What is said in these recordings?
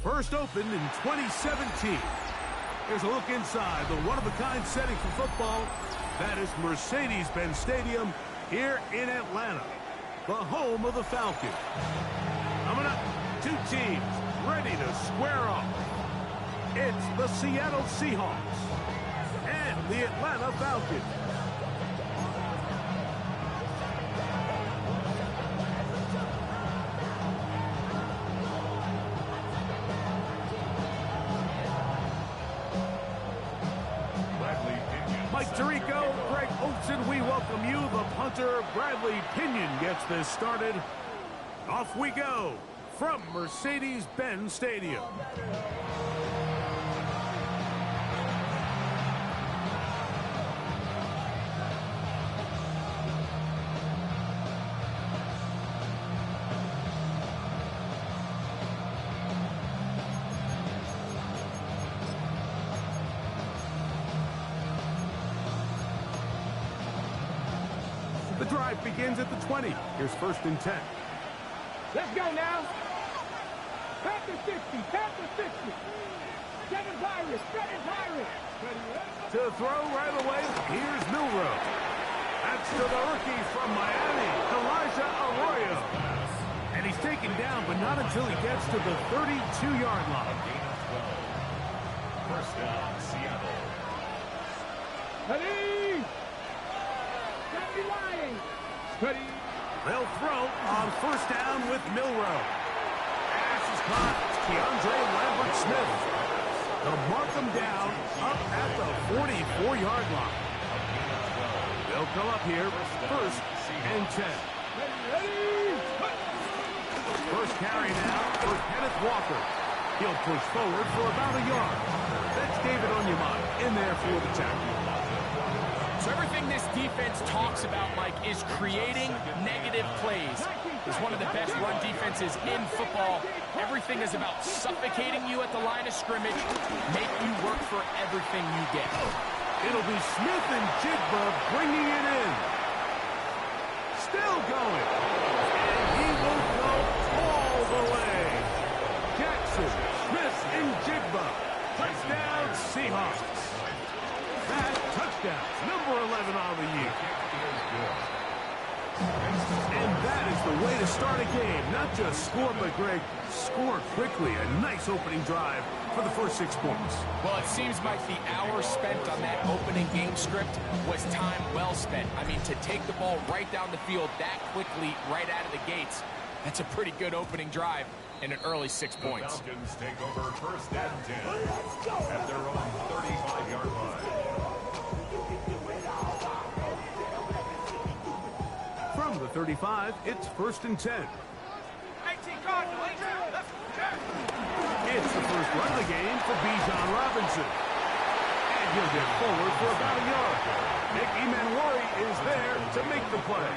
First opened in 2017. Here's a look inside the one-of-a-kind setting for football. That is Mercedes-Benz Stadium here in Atlanta, the home of the Falcons. Coming up, two teams ready to square off. It's the Seattle Seahawks and the Atlanta Falcons. Mike Tirico, Greg Olsen, we welcome you. The punter, Bradley Pinion, gets this started. Off we go from Mercedes-Benz Stadium. The drive begins at the 20. Here's first and 10. Let's go now. Pat the 60, pat the 60. Seven Pirates, seven Pirates. To throw right away, here's Milrow. That's to the rookie from Miami, Elijah Arroyo. And he's taken down, but not until he gets to the 32-yard line. First down, Seattle. Ready? Ready. They'll throw on first down with Milrow. Pass is caught. Keandre Lambert-Smith. They'll mark him down up at the 44-yard line. They'll go up here first and 10. First carry now for Kenneth Walker. He'll push forward for about a yard. That's David Onyemata in there for the tackle. So everything this defense talks about, Mike, is creating negative plays. It's one of the best run defenses in football. Everything is about suffocating you at the line of scrimmage, make you work for everything you get. It'll be Smith and Jigba bringing it in. Still going. And he will go all the way. Jackson, Smith, and Jigba. Touchdown, Seahawks. That touchdown, number 11 on the year. And that is the way to start a game. Not just score, but, Greg, score quickly. A nice opening drive for the first 6 points. Well, it seems like the hour spent on that opening game script was time well spent. I mean, to take the ball right down the field that quickly, right out of the gates, that's a pretty good opening drive and an early 6 points. The Falcons take over first and 10 at their own 35-yard line. From the 35, it's first and 10. It's the first run of the game for Bijan Robinson. And he'll get forward for about a yard. Nick Emanwari is there to make the play.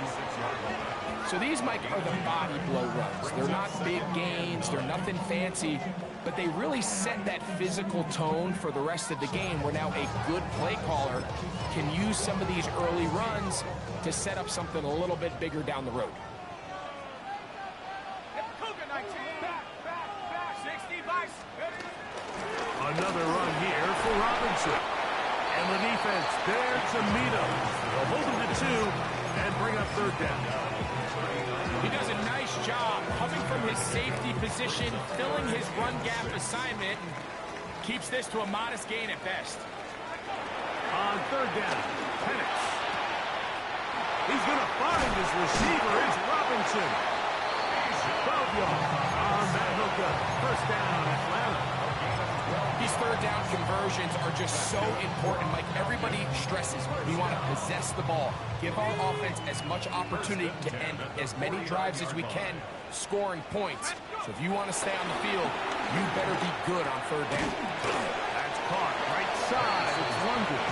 So these, Mike, are the body blow runs. They're not big gains, they're nothing fancy, but they really set that physical tone for the rest of the game where now a good play caller can use some of these early runs to set up something a little bit bigger down the road. Another run here for Robinson. And the defense there to meet him. They'll hold him to 2 and bring up third down. He does a nice job coming from his safety position, filling his run gap assignment, and keeps this to a modest gain at best. On third down, Penix. He's going to find his receiver. It's Robinson. 12 yards on that hookup. First down, Atlanta. These third down conversions are just so important. Like everybody stresses, we want to possess the ball, give our offense as much opportunity to end as many drives as we can, scoring points. So if you want to stay on the field, you better be good on third down. That's caught right side. It's London.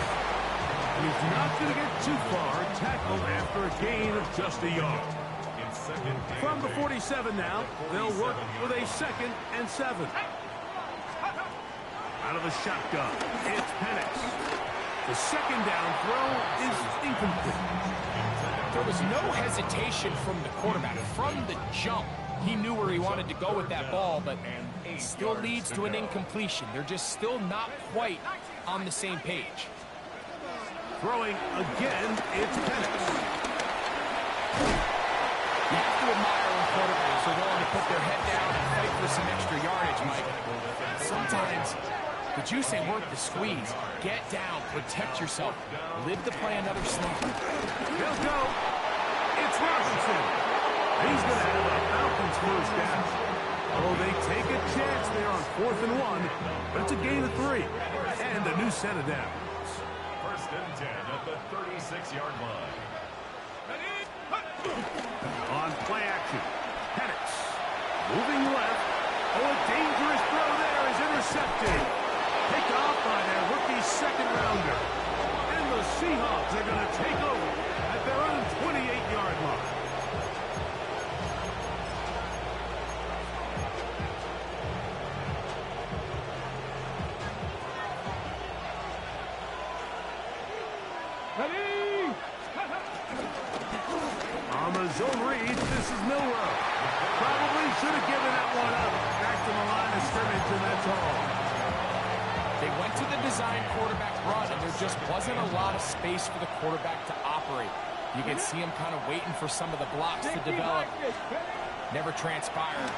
He's not going to get too far. Tackled after a gain of just a yard. From the 47 now, they'll work with a 2nd and 7. Out of the shotgun, it's Penix. The second down throw is incomplete. There was no hesitation from the quarterback. From the jump, he knew where he wanted to go with that ball, but still leads to an incompletion. They're just still not quite on the same page. Throwing again, it's Penix. You have to admire when quarterbacks are willing to put their head down and fight for some extra yardage, Mike. Sometimes the juice ain't worth the squeeze. Get down, protect yourself, live to play another snap. He'll go. It's Robinson. He's going to have a Falcons first down. Oh, they take a chance there on 4th and 1, but it's a gain of 3 and a new set of downs. 1st and 10 at the 36-yard line. On play action, Penix moving left. Oh, a dangerous throw there is intercepted. Picked off by their rookie second rounder. And the Seahawks are going to take over at their own 28-yard line. Ready? On the zone read, this is Milrow. Probably should have given that one up. Back to the line of scrimmage, and that's all. They went to the design quarterback run, and there just wasn't a lot of space for the quarterback to operate. You could see him kind of waiting for some of the blocks to develop. Never transpired.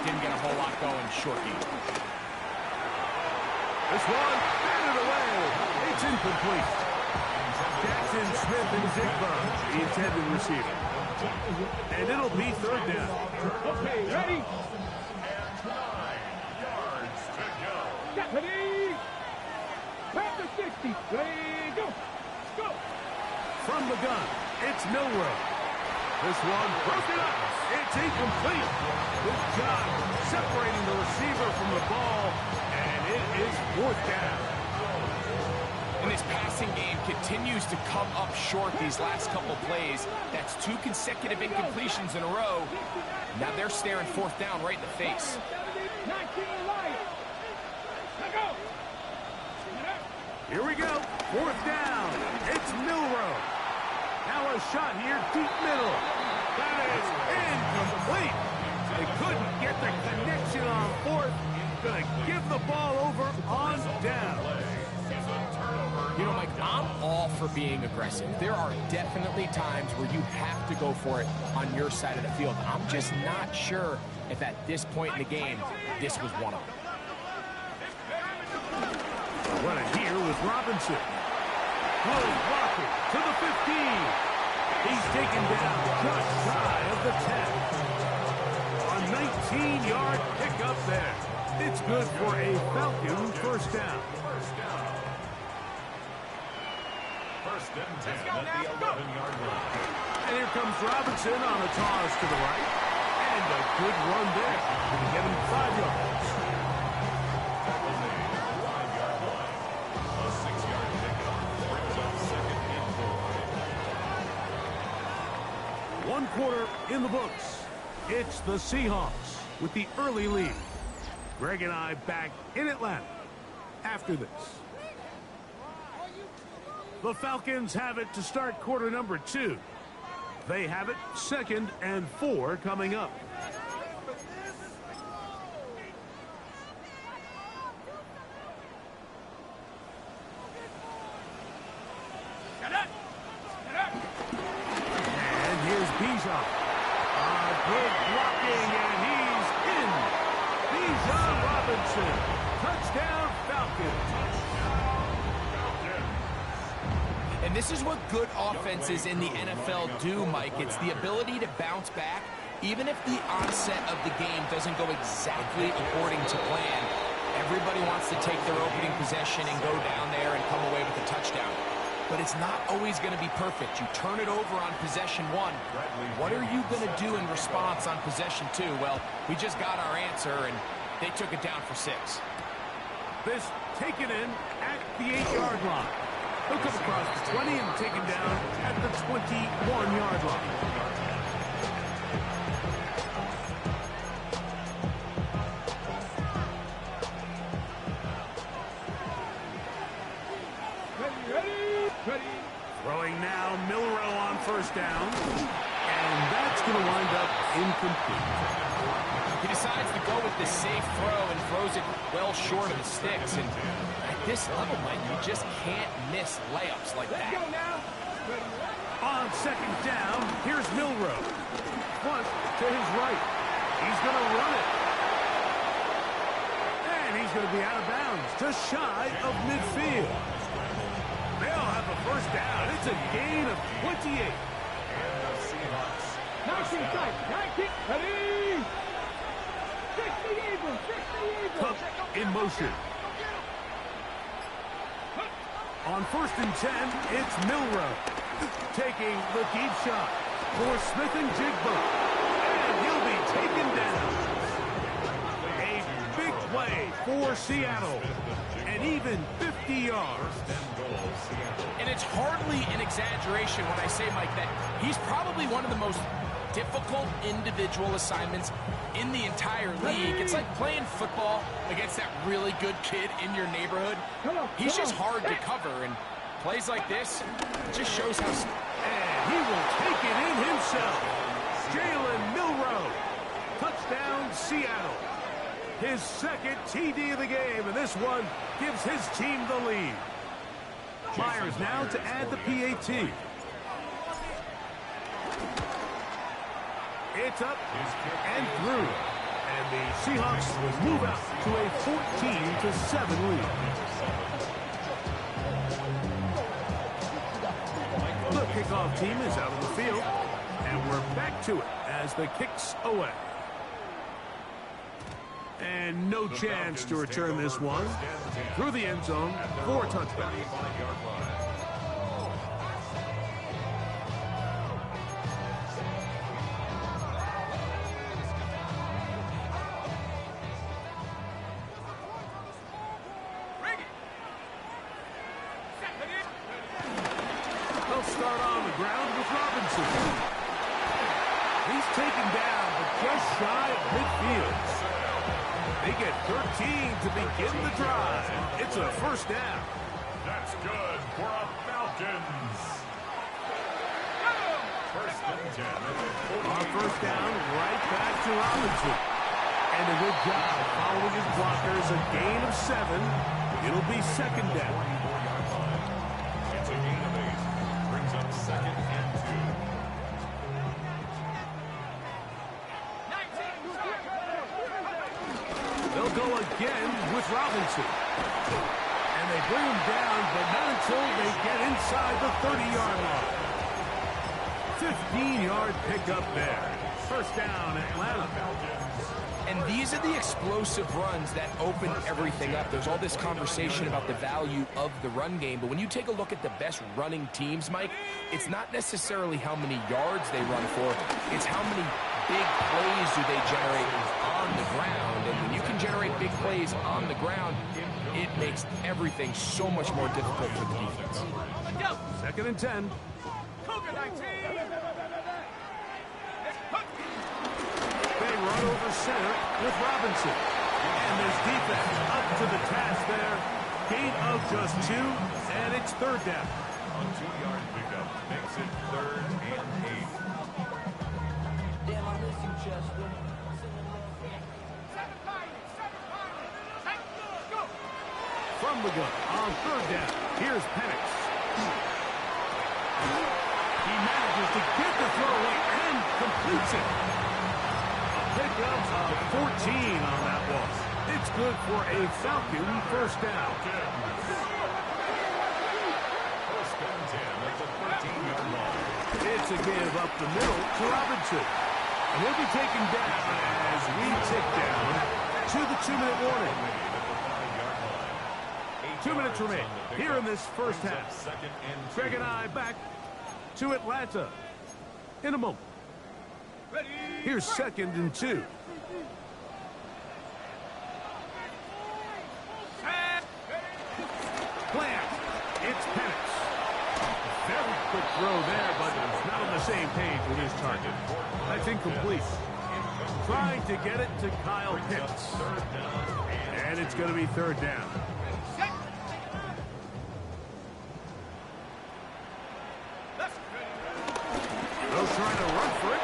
Didn't get a whole lot going short game. This one, batted away. It's incomplete. Jackson, Smith, and Zigba, the intended receiver. And it'll be 3rd down. Okay, ready? 9 yards to go. Ready? Back to 60. Ready, go. Go. From the gun, it's Milrow. This one broken up. It's incomplete. Good job separating the receiver from the ball, and it is 4th down. And this passing game continues to come up short these last couple plays. That's 2 consecutive incompletions in a row. Now they're staring 4th down right in the face. 19 light. Let go. Here we go. 4th down. It's Milrow. Now a shot here, deep middle. That is incomplete. They couldn't get the connection on 4th. Gonna give the ball over on down. You know, Mike, I'm all for being aggressive. There are definitely times where you have to go for it on your side of the field. I'm just not sure if at this point in the game, this was one of them. What a here with Robinson. Good blocking to the 15. He's taken down just shy of the 10. A 19-yard pickup there. It's good for a Falcon first down. 1st and 10 at the 11-yard line. And here comes Robinson on a toss to the right. And a good run there. Gonna get him 5 yards. That was a 5-yard line. A 6-yard pickup brings up 2nd and 4. 1 quarter in the books. It's the Seahawks with the early lead. Greg and I back in Atlanta after this. The Falcons have it to start quarter number 2. They have it 2nd and 4 coming up. And here's Bijan. Good blocking, and he's in. Bijan Robinson. Touchdown, Falcons. And this is what good offenses in the NFL do, Mike. It's the ability to bounce back, even if the onset of the game doesn't go exactly according to plan. Everybody wants to take their opening possession and go down there and come away with a touchdown. But it's not always going to be perfect. You turn it over on possession 1. What are you going to do in response on possession 2? Well, we just got our answer, and they took it down for 6. This taken in at the 8-yard line. He'll come across the 20 and taken down at the 21-yard line. Ready. Throwing now, Milrow on first down. And And that's going to wind up incomplete. He decides to go with the safe throw and throws it well short of the sticks. And at this level, Mike, you just can't miss layups like that. Let's go now. On second down, here's Milrow. Punt to his right. He's going to run it. And he's going to be out of bounds, just shy of midfield. They'll have a first down. It's a gain of 28. And the Seahawks. 19 tight. 19. Ready. 60 Eagles. 60 Eagles. Cook in motion. On first and 10, it's Milrow taking the deep shot for Smith and Jigba. And he'll be taken down. A big play for Seattle. And even 50 yards. And it's hardly an exaggeration when I say, Mike, that he's probably one of the most difficult individual assignments in the entire league. It's like playing football against that really good kid in your neighborhood. He's just hard to cover, and plays like this just shows how... And he will take it in himself. Jalen Milrow. Touchdown, Seattle. His second TD of the game, and this one gives his team the lead. Myers now to add the PAT. It's up and through. And the Seahawks move out to a 14-7 lead. The kickoff team is out on the field. And we're back to it as the kick's away. And no chance to return this one. Through the end zone for a touchdown. They'll start on the ground with Robinson. He's taken down, but just shy of midfield. They get 13 to begin the drive. It's a first down. That's good for a Falcons. First and 10. On first down, right back to Robinson. And a good job following his blockers. A gain of 7. It'll be second down. It's a gain of 8. Brings up second and 2. They'll go again with Robinson. And they bring him down, but not until they get inside the 30-yard line. 15-yard pickup there. First down, Atlanta. And these are the explosive runs that open everything up. There's all this conversation about the value of the run game, but when you take a look at the best running teams, Mike, it's not necessarily how many yards they run for, it's how many big plays do they generate on the ground. And when you can generate big plays on the ground, it makes everything so much more difficult for the defense. Second and 10. They run over center with Robinson. And this defense up to the task there. Gain of just 2, and it's third down. A 2-yard pickup makes it third and 8. Damn, I miss you, Chester. From the gun on third down. Here's Penix. He manages to get the throw away and completes it. A pickup of 14 on that one. It's good for a Falcon first down. First and 10 at the 13-yard line. It's a give up the middle to Robinson. And he'll be taken down as we tick down to the 2-minute warning. 2 minutes remain here in this first half. Greg and I back to Atlanta in a moment. Here's second and 2. Plant. It's Penix. Very quick throw there, but it's not on the same page with his target. That's incomplete. Trying to get it to Kyle Pitts. And it's going to be third down. They'll try to run for it.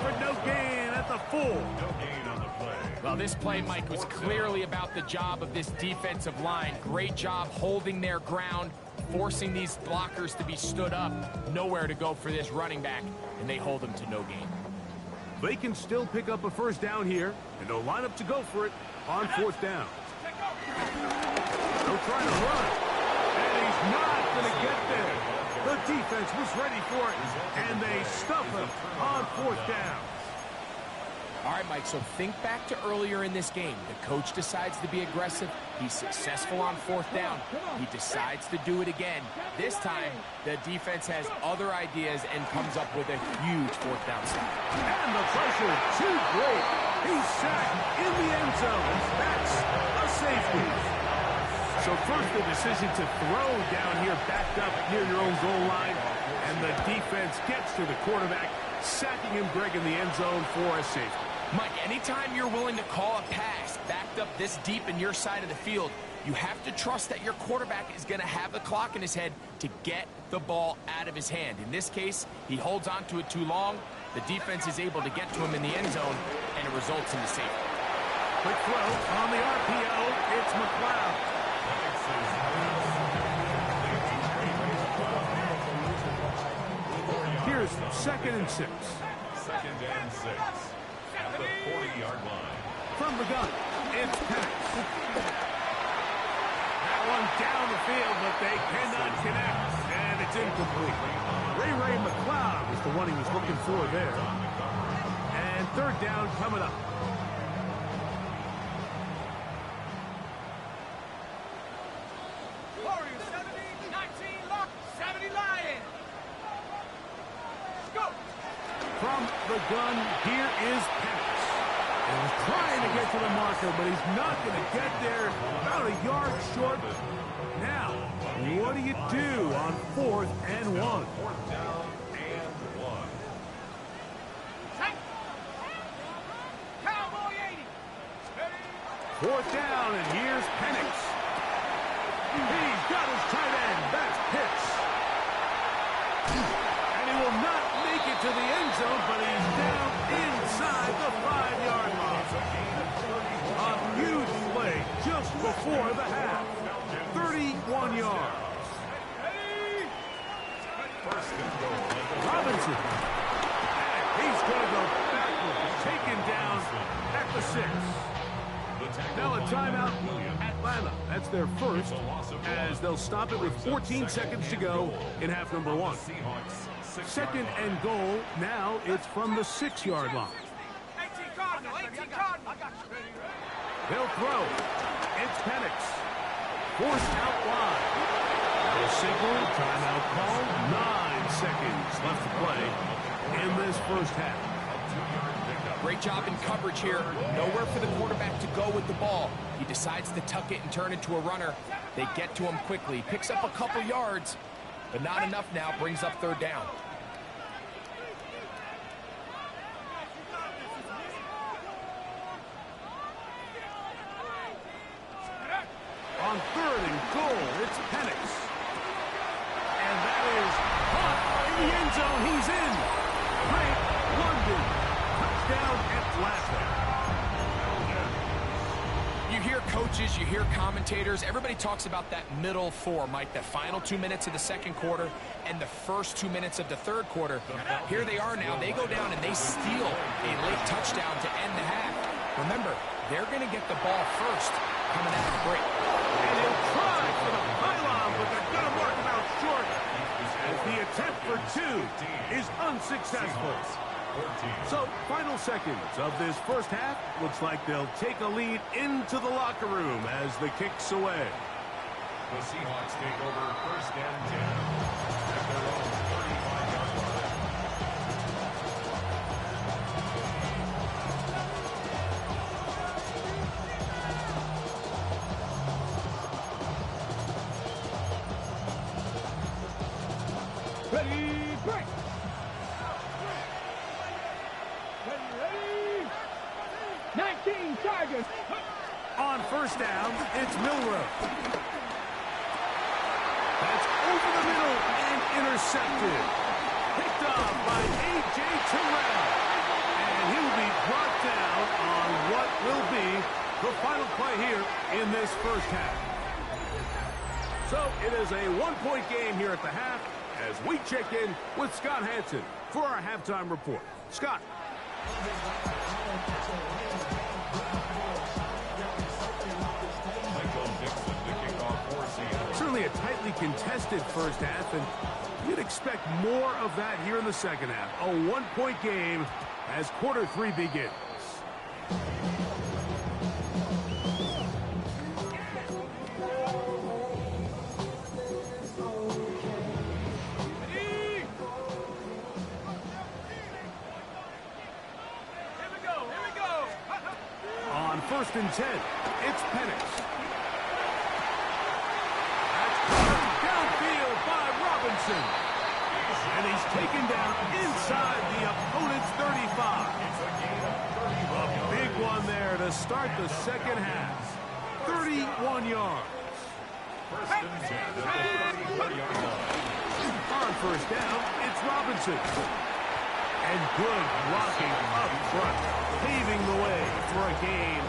for no gain at the 4. No gain on the play. Well, this play, Mike, was clearly about the job of this defensive line. Great job holding their ground, forcing these blockers to be stood up. Nowhere to go for this running back, and they hold him to no gain. They can still pick up a first down here, and they'll line up to go for it on 4th down. They'll try to run, and he's not going to get there. The defense was ready for it, and they stuff him on 4th down. All right, Mike, so think back to earlier in this game. The coach decides to be aggressive. He's successful on 4th down. He decides to do it again. This time, the defense has other ideas and comes up with a huge 4th down stop. And the pressure too great. He's sacked in the end zone. That's a safety. So first, the decision to throw down here backed up near your own goal line. And the defense gets to the quarterback, sacking him, Greg, in the end zone for a safety. Mike, anytime you're willing to call a pass backed up this deep in your side of the field, you have to trust that your quarterback is going to have the clock in his head to get the ball out of his hand. In this case, he holds on to it too long. The defense is able to get to him in the end zone, and it results in the safety. Quick throw on the RPO. It's McLeod. Here's 2nd and 6. 2nd and 6. At the 40-yard line. From the gun, it's Penix. That one down the field, but they cannot connect, and it's incomplete. Ray McLeod was the one he was looking for there. And 3rd down coming up. Warriors 70, 19, lock, 70 Lions. Go. From the gun, here is Penix. And he's trying to get to the marker, but he's not going to get there. About a yard short. Now, what do you do on 4th and 1? 4th down and 1. Tight. Cowboy 80. 4th down, and here's Penix. He's got his tight end. That's Pitts. And he will not make it to the end zone, but he's down inside the 5-yard line. A huge play just before the half. 31 yards. First and goal. Robinson. And he's going to go backwards. Taken down at the 6. Now a timeout, Atlanta. That's their first, as they'll stop it with 14 seconds to go in half number 1. 2nd and goal. Now it's from the 6-yard line. 18 Cardinal, 18 Cardinal. They'll throw. It's Penix. Forced out wide. The signal, timeout call. 9 seconds left to play in this first half. Great job in coverage here. Nowhere for the quarterback to go with the ball. He decides to tuck it and turn into a runner. They get to him quickly. Picks up a couple yards, but not enough now. Brings up 3rd down. On 3rd and goal, it's Penix. And that is caught in the end zone. He's in. Great London. Touchdown Atlanta. You hear coaches, you hear commentators, everybody talks about that middle 4, Mike, the final 2 minutes of the 2nd quarter and the first 2 minutes of the 3rd quarter. Here they are now. They go down and they steal a late touchdown to end the half. Remember, they're going to get the ball first coming out of the break. And he'll try for the pylon, but they're going to mark him out short as the attempt for 2 is unsuccessful. So, final seconds of this first half. Looks like they'll take a lead into the locker room as the kick's away. The Seahawks take over 1st and 10 at their own 35-yard line. Ready, break. Ready. 19 Tigers. On 1st down, it's Milrow. That's over the middle and intercepted. Picked off by A.J. Terrell. And he will be brought down on what will be the final play here in this first half. So it is a one-point game here at the half as we check in with Scott Hansen for our halftime report. Scott. Certainly a tightly contested first half, and you'd expect more of that here in the second half. A one-point game as quarter three begins. On 1st and 10, it's Penix. That's caught downfield by Robinson. And he's taken down inside the opponent's 35. A big one there to start the second half. 31 yards. On 1st down, it's Robinson. And good blocking up front, paving the way for a gain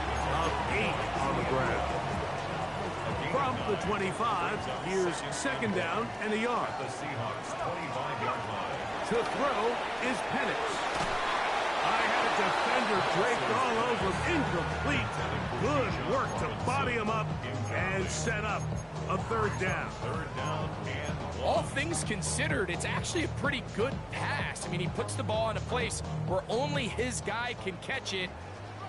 of 8 on the ground. From the 25, here's 2nd down and a yard. The Seahawks 25-yard line. To throw is Penix. I had a defender draped all over him, incomplete. Good work to body him up and set up a 3rd down. 3rd down and 1. All things considered, it's actually a pretty good pass. I mean, he puts the ball in a place where only his guy can catch it.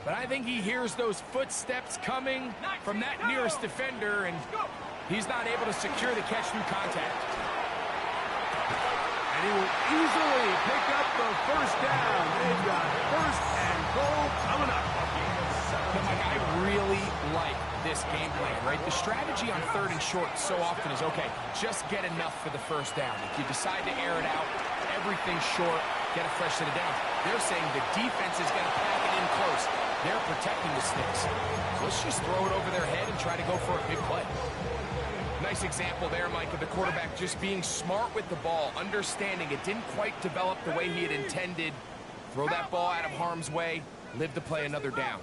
But I think he hears those footsteps coming from that nearest defender, and he's not able to secure the catch through contact. And he will easily pick up the 1st down. They've got 1st and goal coming up. But Mike, I really like this game plan, right? The strategy on 3rd and short so often is, okay, just get enough for the 1st down. If you decide to air it out, everything short, get a fresh set of downs. They're saying the defense is going to pack it in close. They're protecting the sticks. So let's just throw it over their head and try to go for a big play. Nice example there, Mike, of the quarterback just being smart with the ball, understanding it didn't quite develop the way he had intended. Throw that ball out of harm's way, live to play another down.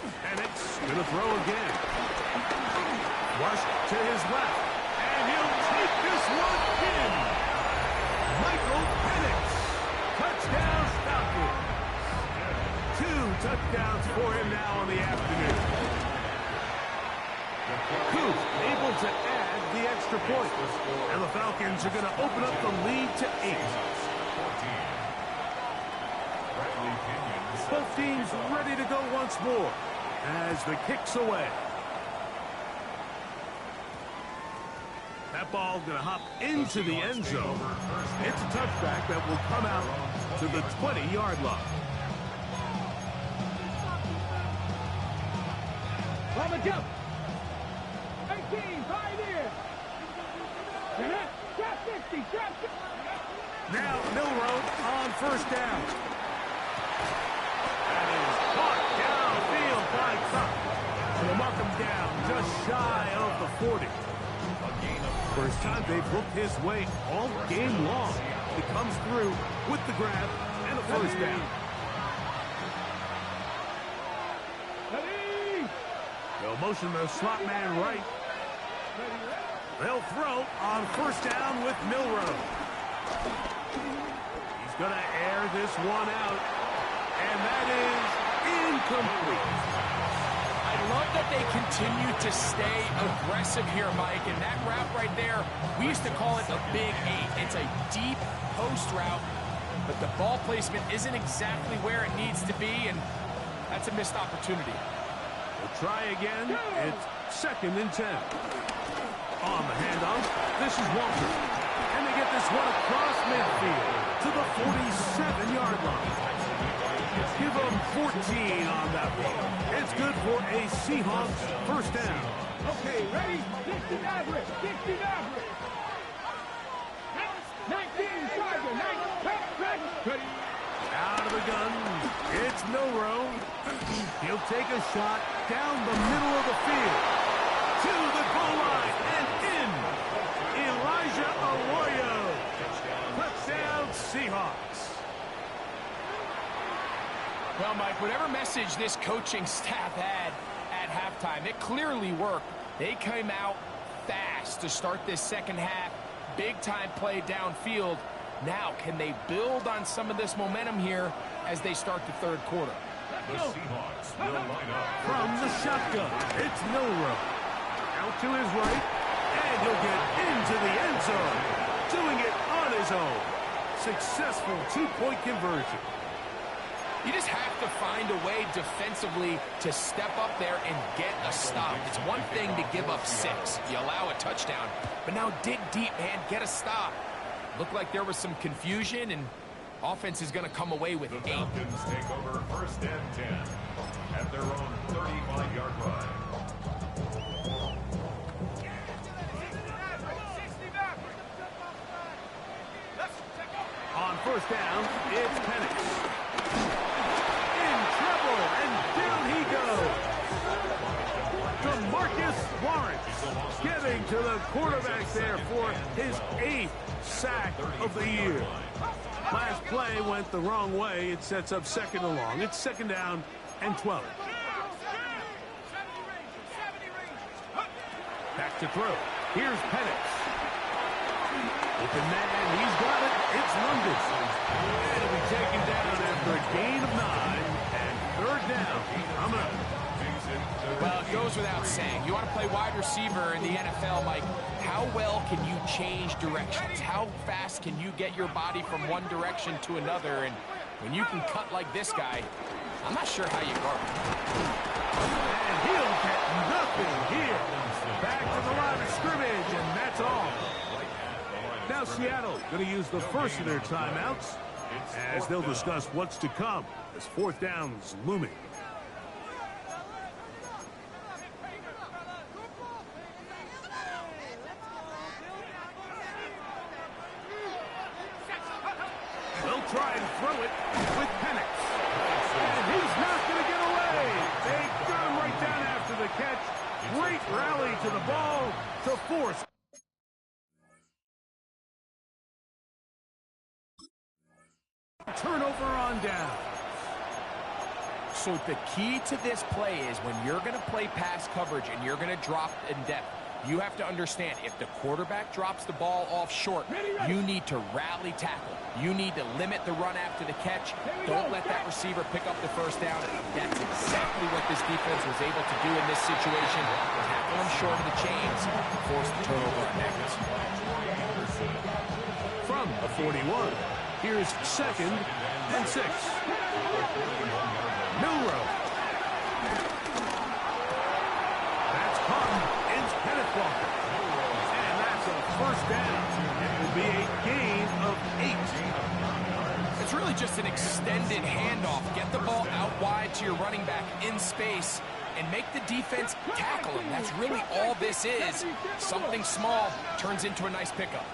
Penix going to throw again. Rush to his left. And he'll take this one in. Michael Penix. Touchdown Falcons. 2 touchdowns for him now on the afternoon. Coop able to add the extra point. And the Falcons are going to open up the lead to 8. Both teams ready to go once more as the kick's away. That ball going to hop into the end zone. It's a touchback that will come out to the 20-yard line. On the jump. 18, right here. Trap 60, trap 60. Now Milroe on 1st down. That is caught downfield by Cup. And they'll mark him down just shy of the 40. First time they've looked his way all game long. He comes through with the grab and a 1st down. They'll motion the slot man right. They'll throw on 1st down with Milroe. He's going to air this one out. And that is incomplete. I love that they continue to stay aggressive here, Mike. And that route right there, we used to call it a big 8. It's a deep post route, but the ball placement isn't exactly where it needs to be, and that's a missed opportunity. We'll try again. It's 2nd and 10. On the handoff, this is Walter. And they get this one across midfield to the 47-yard line. Give them 14 on that one. It's good for a Seahawks 1st down. Okay, ready? 60 average, 60 average. 19, Charger, 19, ready. Out of the gun, it's Milroe. He'll take a shot down the middle of the field. To the goal line and in. Elijah Arroyo. Touchdown Seahawks. Well, Mike, whatever message this coaching staff had at halftime, it clearly worked. They came out fast to start this second half. Big-time play downfield. Now, can they build on some of this momentum here as they start the third quarter? The Seahawks will line up From the shotgun, it's Milrow. Out to his right, and he'll get into the end zone. Doing it on his own. Successful two-point conversion. You just have to find a way defensively to step up there and get a stop. It's one thing to give up 6. You allow a touchdown. But now dig deep, man. Get a stop. Looked like there was some confusion, and offense is going to come away with The 8. Falcons take over 1st and 10 at their own 35-yard line. On 1st down, it's Penix. In trouble, and down he goes. DeMarcus Lawrence getting to the quarterback there for his 8th sack of the year. Last play went the wrong way. It sets up 2nd and long. It's 2nd down and 12. Back to throw. Here's Penix. Open man, he's got it. It's London. And he'll be taken down after a gain of 9 and 3rd down. Coming up. Well, it goes without saying. You want to play wide receiver in the NFL, Mike. How well can you change directions? How fast can you get your body from one direction to another? And when you can cut like this guy, I'm not sure how you guard him. And he'll get nothing here. Back to the line of scrimmage, and that's all. Now Seattle going to use the first of their timeouts as they'll discuss what's to come as 4th down's looming. They'll try and throw it with Penix. And he's not going to get away. They got him right down after the catch. Great rally to the ball to force. Turnover on down. So the key to this play is when you're going to play pass coverage and you're going to drop in depth, you have to understand if the quarterback drops the ball off short, you need to rally tackle. You need to limit the run after the catch. Don't let that receiver pick up the 1st down. That's exactly what this defense was able to do in this situation. Tackle him short of the chains, force the turnover on downs. From the 41, here's 2nd and 6. Milrow. That's caught. It's Kenneth Walker. And that's a 1st down. It will be a gain of 8. It's really just an extended handoff. Get the ball out wide to your running back in space and make the defense tackle him. That's really all this is. Something small turns into a nice pickup.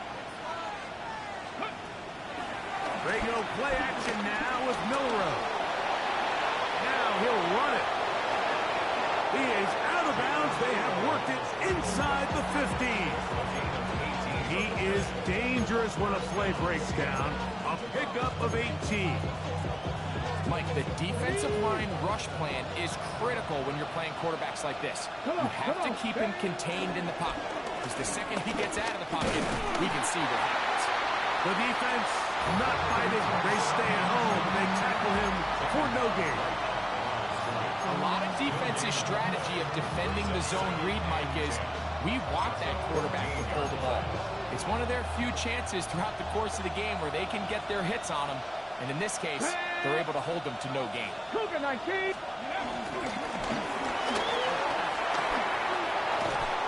They go play action now with Milrow. Now he'll run it. He is out of bounds. They have worked it inside the 15. He is dangerous when a play breaks down. A pickup of 18. Mike, the defensive line rush plan is critical when you're playing quarterbacks like this. You have to keep him contained in the pocket, because the second he gets out of the pocket, we can see what happens. The defense not fighting. They stay at home. They tackle him for no gain. A lot of defensive strategy of defending the zone read, Mike, is we want that quarterback to pull the ball. It's one of their few chances throughout the course of the game where they can get their hits on him. And in this case, they're able to hold them to no gain. Cougar 19.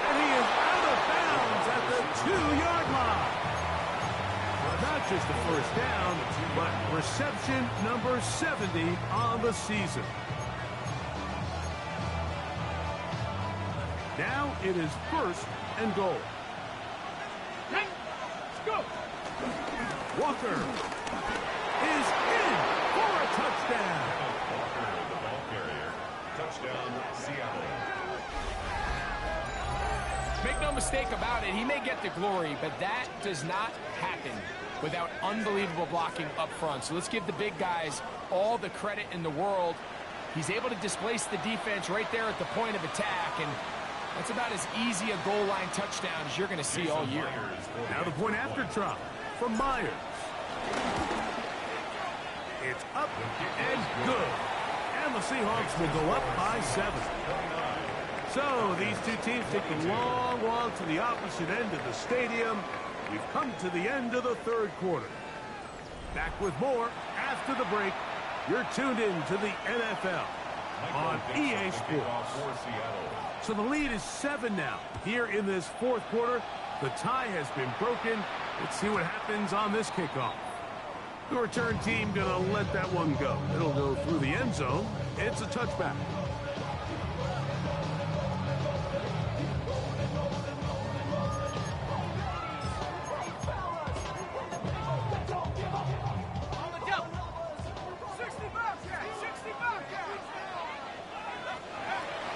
And he is out of bounds at the 2-yard line. Not just a 1st down, but reception number 70 on the season. Now it is 1st and goal. Let's go. Walker is in for a touchdown. Walker, the ball carrier. Touchdown, Seattle. Make no mistake about it, he may get the glory, but that does not happen without unbelievable blocking up front. So let's give the big guys all the credit in the world. He's able to displace the defense right there at the point of attack, and that's about as easy a goal line touchdown as you're going to see all year. Now the point after drop from Myers. It's up and good. And the Seahawks will go up by 7. So these two teams take the long walk to the opposite end of the stadium. We've come to the end of the third quarter. Back with more after the break. You're tuned in to the NFL on EA Sports. So the lead is 7 now here in this fourth quarter. The tie has been broken. Let's see what happens on this kickoff. The return team going to let that one go. It'll go through the end zone. It's a touchback.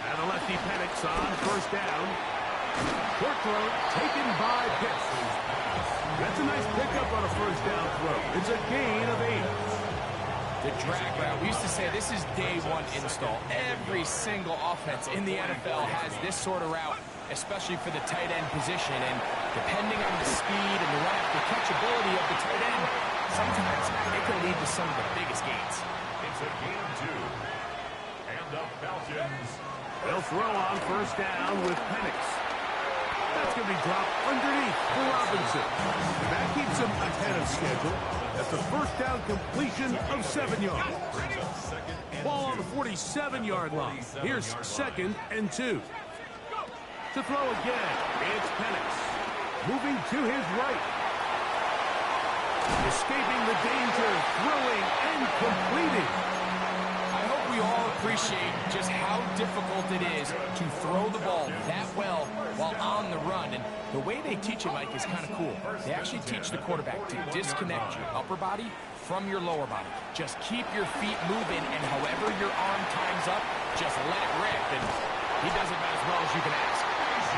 And the lefty Penix on first down. Short throw taken by Pitts. That's a nice pickup on a first down throw. It's a gain of 8. The drag route. We used to say this is day one install. Every single offense in the NFL has this sort of route, especially for the tight end position. And depending on the speed and the run after catch ability of the tight end, sometimes it can lead to some of the biggest gains. It's a gain of 2. And the Falcons. They'll throw on first down with Penix. That's going to be dropped underneath for Robinson. That keeps him ahead of schedule. That's a first down completion of 7 yards. Ball on the 47-yard line. Here's 2nd and 2. To throw again, it's Penix. Moving to his right. Escaping the danger, throwing and completing. I hope we all appreciate just how difficult it is to throw the ball that well while on the run. And the way they teach it, Mike, is kind of cool. They actually teach the quarterback to disconnect your upper body from your lower body. Just keep your feet moving, and however your arm times up, just let it rip. And he does it about as well as you can ask.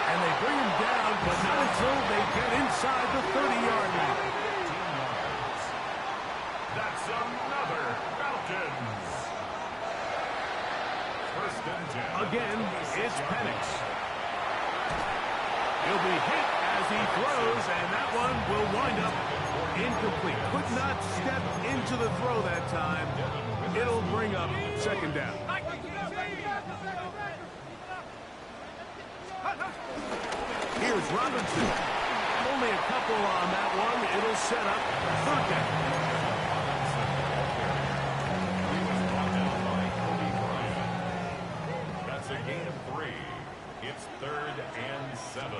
And they bring him down, but not until they get inside the 30-yard line. That's another Falcons. First and 10. Again, it's Penix. He'll be hit as he throws, and that one will wind up incomplete. Could not step into the throw that time. It'll bring up 2nd down. Here's Robinson. Only a couple on that one. It'll set up 3rd down. That's a gain of 3. It's 3rd and 7.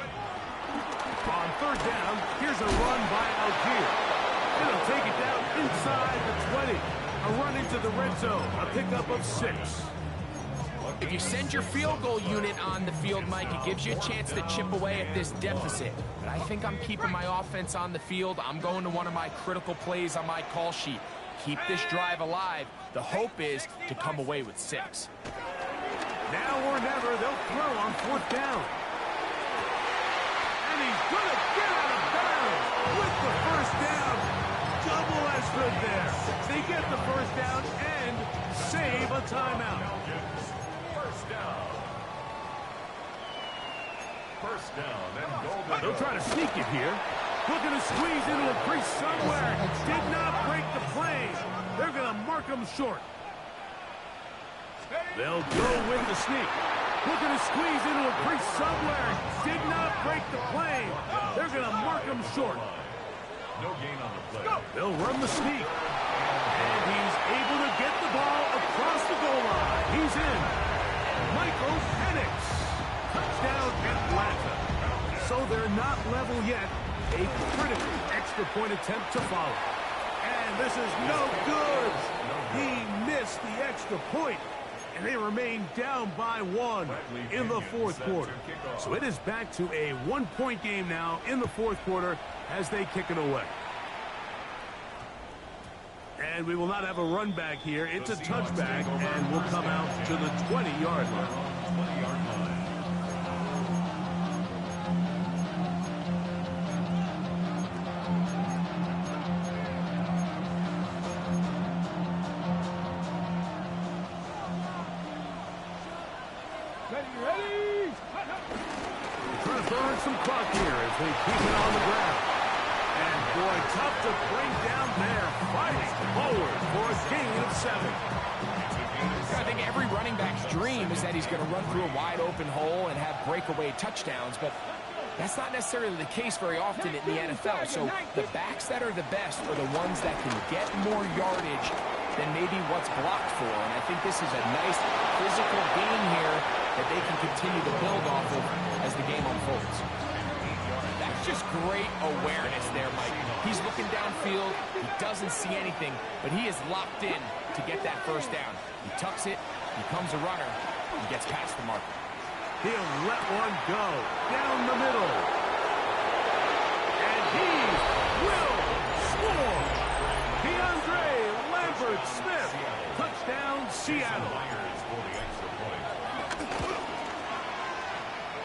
On 3rd down, here's a run by Algier. It'll take it down inside the 20. A run into the red zone. A pickup of 6. If you send your field goal unit on the field, Mike, it gives you a chance to chip away at this deficit. But I think I'm keeping my offense on the field. I'm going to one of my critical plays on my call sheet. Keep this drive alive. The hope is to come away with 6. Now or never, they'll throw on 4th down. And he's going to get out of bounds with the first down. Double Esford there. They get the first down and save a timeout. First down. First down and goal. They'll try to sneak it here. Looking to squeeze into a crease somewhere. Did not break the play. They're going to mark him short. They'll go with the sneak. Looking to squeeze into a crease somewhere. Did not break the play. They're going to mark him short. No gain on the play. They'll run the sneak. And he's able to get the ball across the goal line. He's in. Michael Penix. Touchdown Atlanta. So they're not level yet. A critical extra point attempt to follow. And this is no good. He missed the extra point. And they remain down by 1 in the fourth quarter. So it is back to a 1-point game now in the fourth quarter as they kick it away. And we will not have a run back here. It's a touchback, and we'll come out to the 20-yard line. Ready. Trying to burn some clock here as they keep it on the ground. And boy, tough to bring down there. Fighting forward for a gain of 7. I think every running back's dream is that he's going to run through a wide open hole and have breakaway touchdowns, but that's not necessarily the case very often in the NFL. So the backs that are the best are the ones that can get more yardage than maybe what's blocked for. And I think this is a nice physical gain here that they can continue to build off of as the game unfolds. That's just great awareness there, Mike. He's looking downfield. He doesn't see anything, but he is locked in to get that first down. He tucks it, becomes a runner, and gets past the marker. He'll let one go down the middle. And he will score. DeAndre Lambert-Smith. Touchdown, Seattle.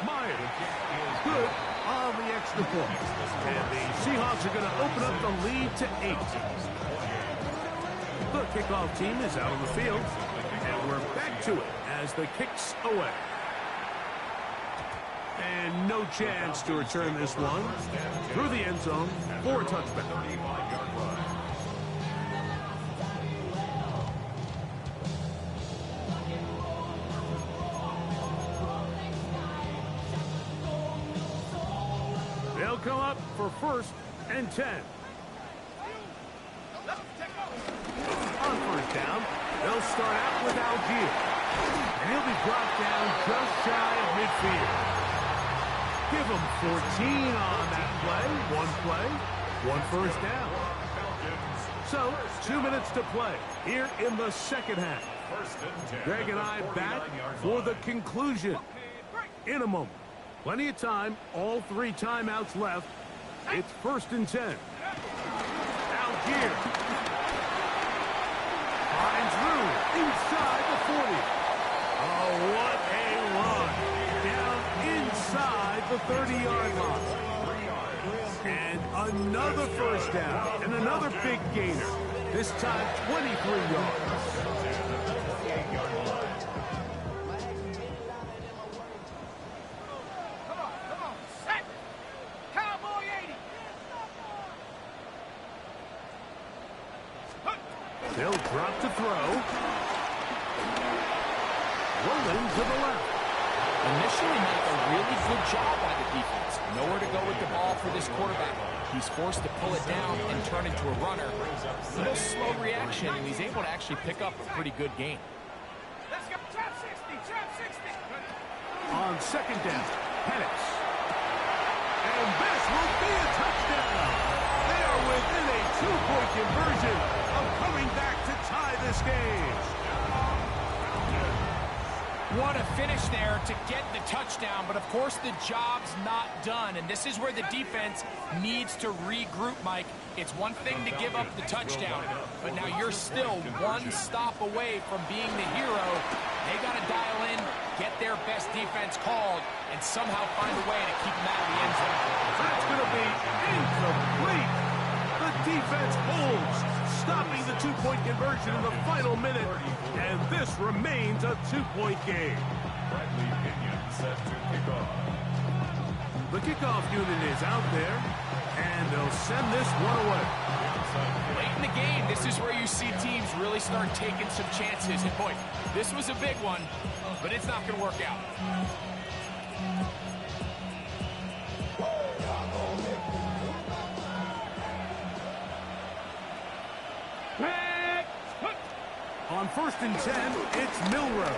Myers good on the extra point. And the Seahawks are going to open up the lead to 8. The kickoff team is out on the field. And we're back to it as the kick's away. And no chance to return this one through the end zone for a touchback. They'll come up for 1st and 10. On 1st down, they'll start out with Algier. And he'll be brought down just shy of midfield. Give him 14 on that play. One first down. So, 2 minutes to play here in the second half. Greg and I back for the conclusion in a moment. Plenty of time, all 3 timeouts left. It's 1st and 10. Algier finds room inside the 40. Oh, what a run. Down inside the 30-yard line. And another first down and another big gainer. This time 23 yards. They'll drop to throw. Rolling to the left. Initially made a really good job by the defense. Nowhere to go with the ball for this quarterback. He's forced to pull it down and turn into a runner. A little slow reaction, and he's able to actually pick up a pretty good gain. Let's go. Trap 60. On 2nd down, Penix. And this will be a touchdown. They are within a 2-point conversion of coming back to tie this game. What a finish there to get the touchdown, but of course the job's not done, and this is where the defense needs to regroup, Mike. It's one thing to give up the touchdown, but now you're still one stop away from being the hero. They got to dial in, get their best defense called, and somehow find a way to keep them out of the end zone. That's going to be incomplete. The defense holds, stopping the 2-point conversion in the final minute, and this remains a 2-point game. The kickoff unit is out there, and they'll send this one away. Late in the game, this is where you see teams really start taking some chances. And boy, this was a big one, but it's not going to work out. On 1st and 10, it's Milroe.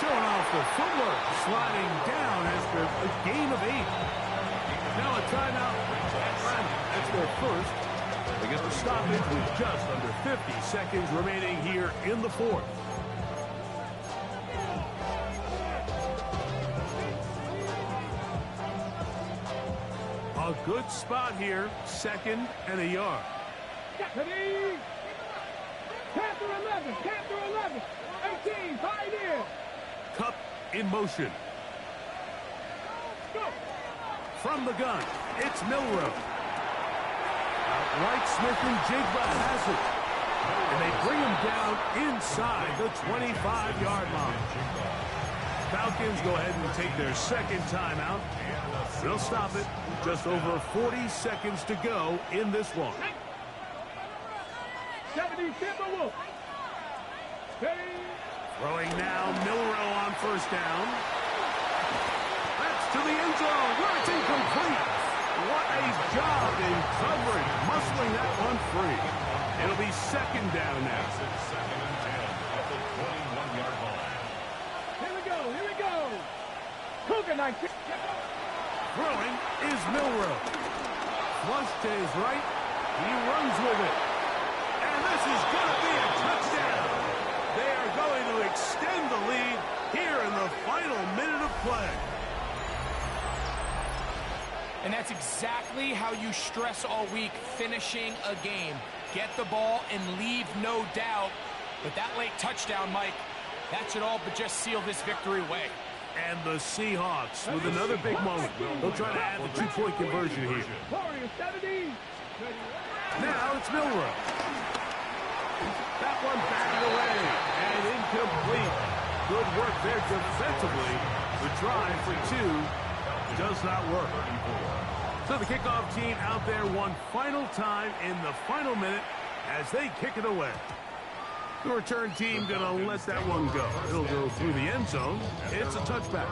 Showing off the footwork, sliding down after a gain of 8. Now a timeout at Atlanta. That's their first. They get the stoppage with just under 50 seconds remaining here in the 4th. A good spot here, 2nd and a yard. Ready. Panther 11. 18. Pioneer. Cup in motion. Go. From the gun, it's Milroe. Outright Smith and Jigba has it. And they bring him down inside the 25-yard line. Falcons go ahead and take their second timeout. They'll stop it. Just over 40 seconds to go in this one. 70 Timberwolves. Throwing now, Milrow on first down. That's to the end zone, where it's incomplete. What a job in coverage, muscling that one free. It'll be second down now. Second and 10 at the 21-yard line. Here we go. Cougar 19. Throwing is Milrow. Flush to his right. He runs with it. And this is going to be a touchdown. They are going to extend the lead here in the final minute of play. And that's exactly how you stress all week, finishing a game. Get the ball and leave no doubt. But that late touchdown, Mike, that should all but just seal this victory away. And the Seahawks with another big moment. They'll try to add the two-point conversion here. Now it's Milrow. That one batted away and incomplete. Good work there defensively. The try for two does not work. So the kickoff team out there one final time in the final minute as they kick it away. The return team going to let that one go. It'll go through the end zone. It's a touchback.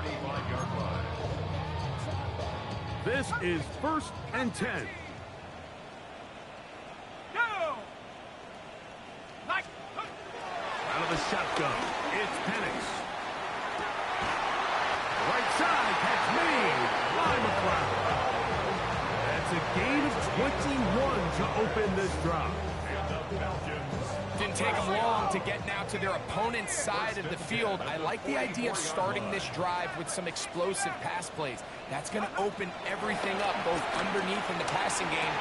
This is 1st and 10. Out of the shotgun, it's Penix. Right side, catch made by McLeod. That's a gain of 21 to open this drive. Didn't take them long to get now to their opponent's side of the field. I like the idea of starting this drive with some explosive pass plays. That's going to open everything up, both underneath in the passing game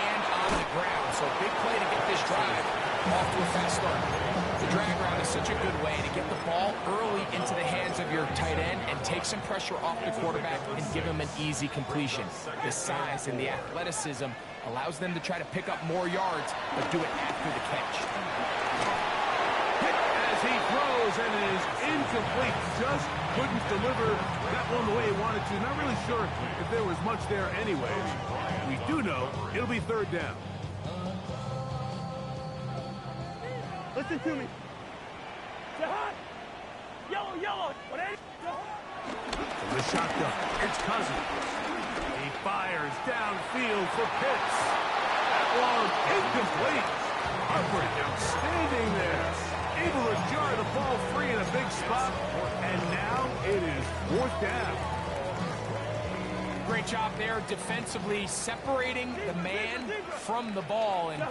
and on the ground. So big play to get this drive off to a fast start. The drag route is such a good way to get the ball early into the hands of your tight end and take some pressure off the quarterback and give him an easy completion. The size and the athleticism allows them to try to pick up more yards, but do it after the catch. Hit as he throws, and it is incomplete. Just couldn't deliver that one the way he wanted to. Not really sure if there was much there anyways. We do know it'll be third down. Listen to me. Jahan! Yellow! From the shotgun, it's Cousins. He fires downfield for Pitts. That one incomplete. Hubbard outstanding there. Able to jar the ball free in a big spot. And now it is 4th down. Great job there defensively, separating the man from the ball. And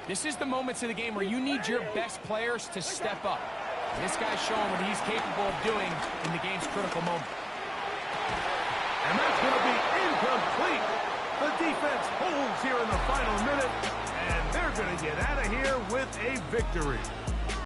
this is the moments of the game where you need your best players to step up. This guy's showing what he's capable of doing in the game's critical moment. And that's going to be incomplete. The defense holds here in the final minute, and they're going to get out of here with a victory.